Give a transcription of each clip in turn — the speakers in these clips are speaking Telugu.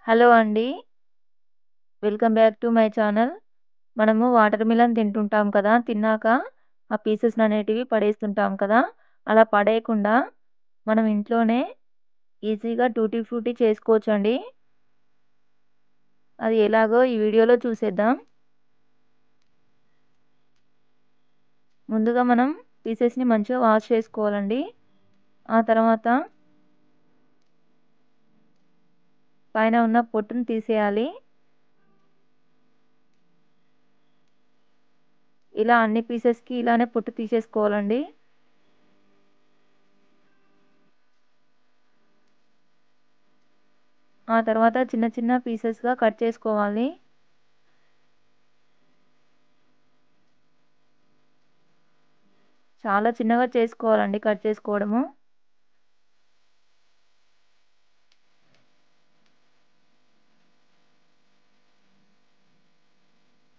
హలో అండి. Welcome back to my channel. మనము వాటర్ మిలన్ తింటుంటాం కదా! తిన్నాక ఆ పీసెస్‌ననేటివి పడేస్తుంటాం కదా! అలా పడేయకుండా మనం ఇంట్లోనే ఈజీగా టూటీ ఫ్రూటీ చేసుకోవచ్చండి. అది ఎలాగో ఈ వీడియోలో చూసేద్దాం. ముందుగా మనం పీసెస్‌ని మంచిగా వాష్ చేసుకోవాలండి. ఆ తర్వాత పైన ఉన్న పొట్టుని తీసేయాలి. ఇలా అన్ని పీసెస్‌కి ఇలానే పొట్టు తీసేసుకోవాలండి. ఆ తర్వాత చిన్న చిన్న పీసెస్‌గా కట్ చేసుకోవాలి. చాలా చిన్నగా చేసుకోవాలండి కట్ చేసుకోవడము.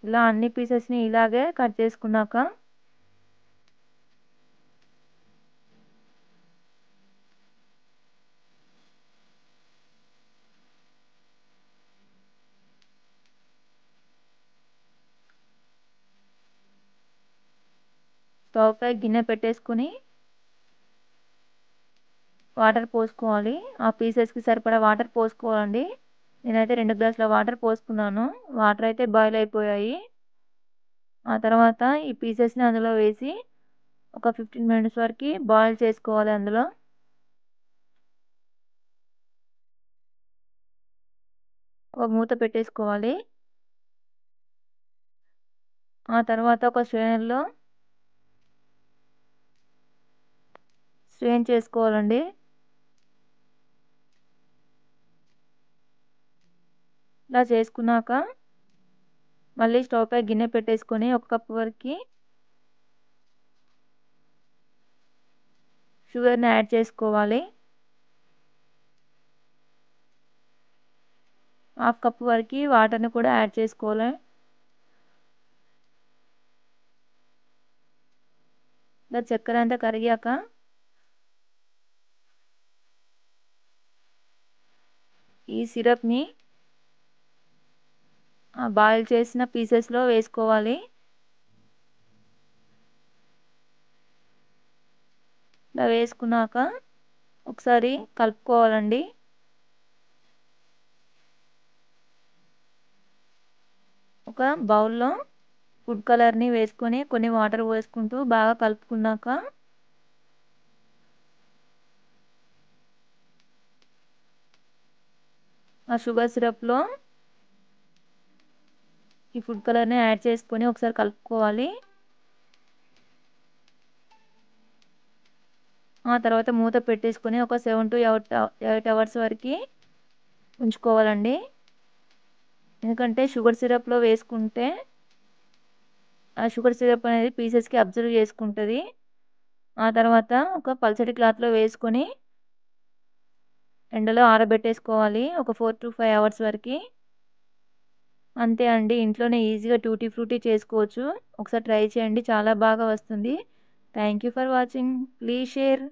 ఇలా అన్ని పీసెస్‌ని ఇలాగే కట్ చేసుకున్నాక స్టవ్ పై గిన్నె పెట్టేసుకొని వాటర్ పోసుకోవాలి. ఆ పీసెస్‌కి సరిపడా వాటర్ పోసుకోవాలండి. నేనైతే 2 గ్లాసుల వాటర్ పోసుకున్నాను. వాటర్ అయితే బాయిల్ అయిపోయాయి. ఆ తర్వాత ఈ పీసెస్‌ని అందులో వేసి ఒక 15 మినిట్స్ వరకి బాయిల్ చేసుకోవాలి అందులో. ఒక మూత పెట్టేసుకోవాలి. ఆ తర్వాత ఒక స్ట్రైనర్‌లో స్ట్రెయిన్ చేసుకోవాలండి. ఇలా చేసుకున్నాక మళ్ళీ స్టవ్ పై గిన్నె పెట్టేసుకొని ఒక కప్ వరకి షుగర్‌ని యాడ్ చేసుకోవాలి. హాఫ్ కప్ వరకి వాటర్‌ని కూడా యాడ్ చేసుకోవాలి. ఇలా చక్కెర అంతా కరిగాక ఈ సిరప్‌ని బాయిల్ చేసిన పీసెస్‌లో వేసుకోవాలి. ఇలా వేసుకున్నాక ఒకసారి కలుపుకోవాలండి. ఒక బౌల్‌లో ఫుడ్ కలర్‌ని వేసుకొని కొన్ని వాటర్ వేసుకుంటూ బాగా కలుపుకున్నాక ఆ షుగర్ సిరప్‌లో ఈ ఫుడ్ కలర్‌ని యాడ్ చేసుకొని ఒకసారి కలుపుకోవాలి. ఆ తర్వాత మూత పెట్టేసుకొని ఒక 7-8 అవర్స్ వరకి ఉంచుకోవాలండి. ఎందుకంటే షుగర్ సిరప్‌లో వేసుకుంటే ఆ షుగర్ సిరప్ అనేది పీసెస్‌కి అబ్జర్వ్ చేసుకుంటది. ఆ తర్వాత ఒక పల్చటి క్లాత్‌లో వేసుకొని ఎండలో ఆరబెట్టేసుకోవాలి ఒక 4-5 అవర్స్ వరకి. అంతే అండి. ఇంట్లోనే ఈజీగా టూటీ ఫ్రూటీ చేసుకోవచ్చు. ఒకసారి ట్రై చేయండి. చాలా బాగా వస్తుంది. Thank you for watching. Please share.